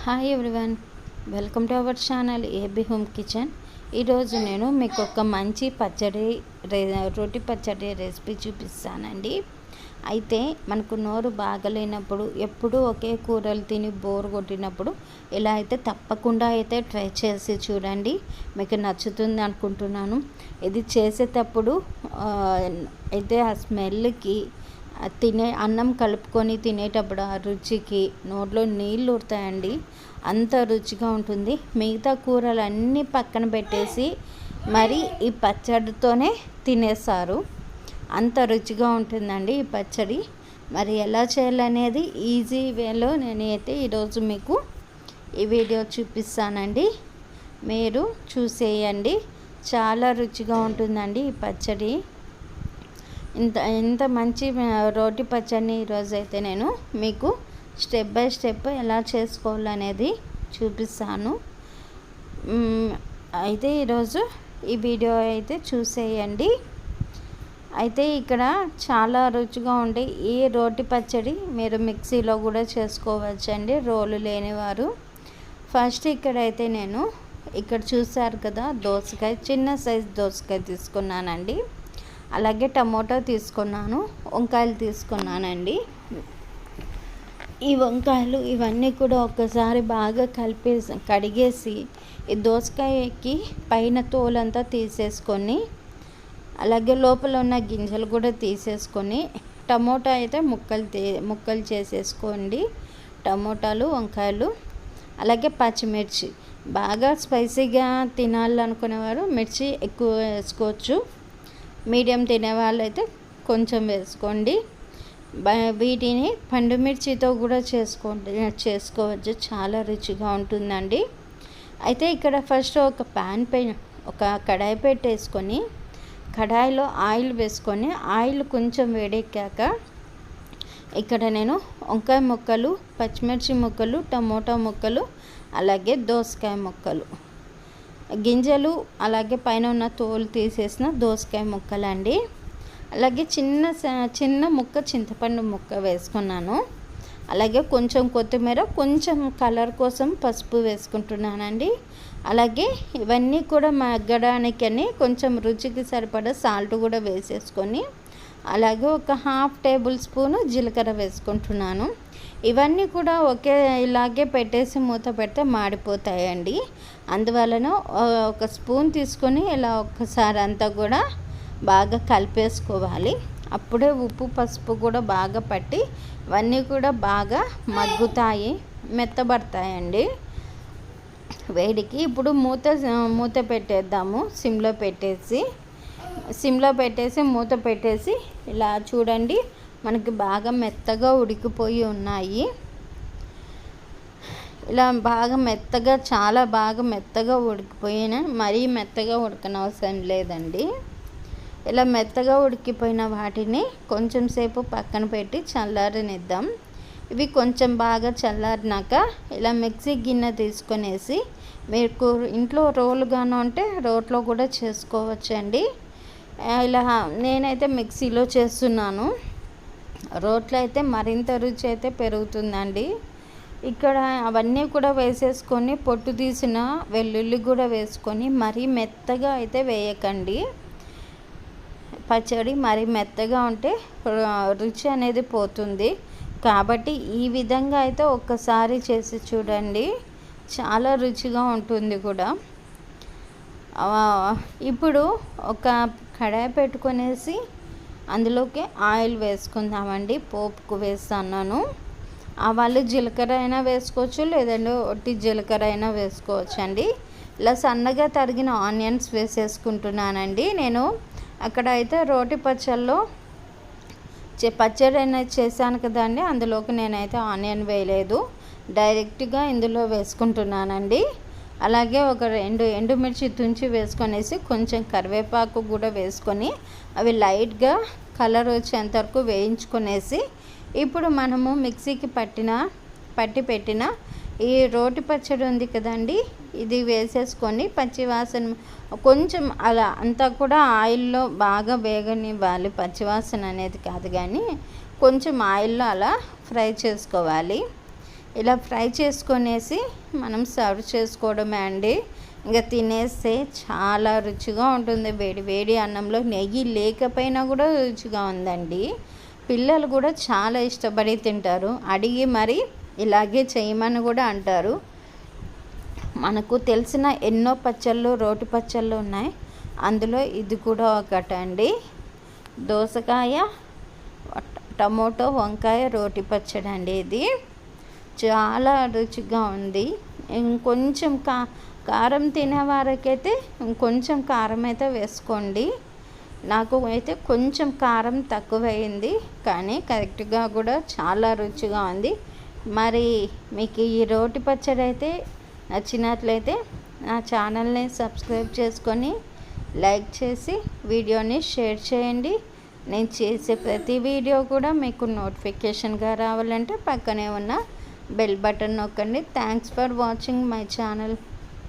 Hi everyone, welcome to our channel AB home kitchen. ఈరోజు నేను మీకు ఒక మంచి రోటి పచ్చడి రెసిపీ చూపిస్తానండి. అయితే మనకు నోరు బాగలేనప్పుడు, ఎప్పుడూ ఒకే కూరలు తిని బోర్ కొట్టినప్పుడు ఇలా అయితే తప్పకుండా అయితే ట్రై చేసి చూడండి, మీకు నచ్చుతుంది అనుకుంటున్నాను. ఇది చేసేటప్పుడు అయితే ఆ స్మెల్కి అన్నం కలుపుకొని తినేటప్పుడు ఆ రుచికి నోట్లో నీళ్ళు ఊరుతాయండి. అంత రుచిగా ఉంటుంది. మిగతా కూరలు అన్నీ పక్కన పెట్టేసి మరి ఈ పచ్చడితోనే తినేస్తారు. అంత రుచిగా ఉంటుందండి ఈ పచ్చడి. మరి ఎలా చేయాలనేది ఈజీ వేలో నేనైతే ఈరోజు మీకు ఈ వీడియో చూపిస్తానండి. మీరు చూసేయండి, చాలా రుచిగా ఉంటుందండి ఈ పచ్చడి. ఇంత మంచి రోటి పచ్చడిని ఈరోజైతే నేను మీకు స్టెప్ బై స్టెప్ ఎలా చేసుకోవాలనేది చూపిస్తాను. అయితే ఈరోజు ఈ వీడియో అయితే చూసేయండి. అయితే ఇక్కడ చాలా రుచిగా ఉండే ఈ రోటి పచ్చడి మీరు మిక్సీలో కూడా చేసుకోవచ్చండి, రోలు లేనివారు. ఫస్ట్ ఇక్కడైతే నేను చూసారు కదా, దోసకాయ, చిన్న సైజు దోసకాయ తీసుకున్నానండి. అలాగే టమోటా తీసుకున్నాను, వంకాయలు తీసుకున్నానండి. ఈ వంకాయలు ఇవన్నీ కూడా ఒక్కసారి బాగా కడిగేసి ఈ దోసకాయకి పైన తోలంతా తీసేసుకొని, అలాగే లోపల ఉన్న గింజలు కూడా తీసేసుకొని, టమోటా అయితే ముక్కలు చేసేసుకోండి. టమోటాలు, వంకాయలు, అలాగే పచ్చిమిర్చి. బాగా స్పైసీగా తినాలనుకునేవారు మిర్చి ఎక్కువ వేసుకోవచ్చు, మీడియం తినే వాళ్ళైతే కొంచెం వేసుకోండి. వీటిని పండు మిర్చితో కూడా చేసుకోవచ్చు, చాలా రుచిగా ఉంటుందండి. అయితే ఇక్కడ ఫస్ట్ ఒక ఒక కడాయి పెట్టేసుకొని, కడాయిలో ఆయిల్ వేసుకొని, ఆయిల్ కొంచెం వేడెక్కాక ఇక్కడ నేను వంకాయ ముక్కలు, పచ్చిమిర్చి ముక్కలు, టమోటా ముక్కలు, అలాగే దోసకాయ ముక్కలు, గింజలు, అలాగే పైన ఉన్న తోలు తీసేసిన దోసకాయ ముక్కలండి. అలాగే చిన్న ముక్క చింతపండు ముక్క వేసుకున్నాను. అలాగే కొంచెం కొత్తిమీర, కొంచెం కలర్ కోసం పసుపు వేసుకుంటున్నానండి. అలాగే ఇవన్నీ కూడా మగ్గడానికని కొంచెం రుచికి సరిపడా సాల్ట్ కూడా వేసేసుకొని, అలాగే ఒక 1/2 టేబుల్ స్పూను జీలకర్ర వేసుకుంటున్నాను. ఇవన్నీ కూడా ఇలాగే పెట్టేసి మూత పెడితే మాడిపోతాయండి. అందువలన ఒక స్పూన్ తీసుకొని ఇలా ఒక్కసారి అంతా కూడా బాగా కలిపేసుకోవాలి. అప్పుడే ఉప్పు, పసుపు కూడా బాగా పట్టి ఇవన్నీ కూడా బాగా మగ్గుతాయి, మెత్తబడతాయండి వేడికి. ఇప్పుడు మూత పెట్టేద్దాము. సిమ్లో పెట్టేసి మూత పెట్టేసి ఇలా చూడండి, మనకి బాగా మెత్తగా ఉడికిపోయి ఉన్నాయి. ఇలా బాగా మెత్తగా, చాలా బాగా మెత్తగా ఉడికిపోయిన, మరీ మెత్తగా ఉడకనవసరం లేదండి. ఇలా మెత్తగా ఉడికిపోయిన వాటిని కొంచెం సేపు పక్కన పెట్టి చల్లారనిద్దాం. ఇవి కొంచెం బాగా చల్లారినాక ఇలా మిక్సీ గిన్నె తీసుకొనేసి, మీకు ఇంట్లో రోలుగాను ఉంటే రోట్లో కూడా చేసుకోవచ్చండి. ఇలా నేనైతే మిక్సీలో చేస్తున్నాను. రోట్లో అయితే మరింత రుచి అయితే పెరుగుతుందండి. ఇక్కడ అవన్నీ కూడా వేసేసుకొని, పొట్టు తీసిన వెల్లుల్లి కూడా వేసుకొని, మరీ మెత్తగా అయితే వేయకండి. పచ్చడి మరీ మెత్తగా ఉంటే రుచి అనేది పోతుంది. కాబట్టి ఈ విధంగా అయితే ఒక్కసారి చేసి చూడండి, చాలా రుచిగా ఉంటుంది కూడా. ఇప్పుడు ఒక కడాయి పెట్టుకొనేసి అందులోకి ఆయిల్ వేసుకుందామండి. పోపుకు వేస్తున్నాను. ఆవాలు, జీలకర్ర అయినా వేసుకోవచ్చు, లేదంటే ఒట్టి జీలకర్ర అయినా వేసుకోవచ్చు అండి. ఇలా సన్నగా తరిగిన ఆనియన్స్ వేసేసుకుంటున్నానండి. నేను అక్కడ అయితే రోటి పచ్చళ్ళు పచ్చడి అనేది చేశాను కదండి, అందులోకి నేనైతే ఆనియన్ వేయలేదు, డైరెక్ట్గా ఇందులో వేసుకుంటున్నానండి. అలాగే ఒక 2 ఎండుమిర్చి తుంచి వేసుకొనేసి, కొంచెం కరివేపాకు కూడా వేసుకొని, అవి లైట్గా కలర్ వచ్చేంత వరకు వేయించుకొనేసి, ఇప్పుడు మనము మిక్సీకి పట్టి పెట్టిన ఈ రోటి పచ్చడి ఉంది కదండి, ఇది వేసేసుకొని పచ్చివాసన కొంచెం అలా అంతా కూడా ఆయిల్లో బాగా వేగనివ్వాలి. పచ్చివాసన అనేది కాదు కానీ కొంచెం ఆయిల్లో అలా ఫ్రై చేసుకోవాలి. ఇలా ఫ్రై చేసుకొనేసి మనం సర్వ్ చేసుకోవడమే అండి. ఇంకా తినేస్తే చాలా రుచిగా ఉంటుంది. వేడి వేడి అన్నంలో నెయ్యి లేకపోయినా కూడా రుచిగా ఉందండి. పిల్లలు కూడా చాలా ఇష్టపడి తింటారు. అడిగి మరి ఇలాగే చేయమని కూడా అంటారు. మనకు తెలిసిన ఎన్నో పచ్చళ్ళు, రోటి పచ్చళ్ళు ఉన్నాయి. అందులో ఇది కూడా ఒకటండి. దోసకాయ, టమోటో, వంకాయ రోటి పచ్చడి అండి. ఇది చాలా రుచిగా ఉంది. ఇంకొంచెం కారం తినేవారికైతే ఇంకొంచెం కారం అయితే వేసుకోండి. నాకు అయితే కొంచెం కారం తక్కువైంది, కానీ కరెక్ట్గా కూడా చాలా రుచిగా ఉంది. మరి మీకు ఈ రోటి పచ్చడి అయితే నచ్చినట్లయితే నా ఛానల్ని సబ్స్క్రైబ్ చేసుకొని లైక్ చేసి వీడియోని షేర్ చేయండి. నేను చేసే ప్రతి వీడియో కూడా మీకు నోటిఫికేషన్గా రావాలంటే పక్కనే ఉన్న బెల్ బటన్ నొక్కండి. Thanks for watching my channel.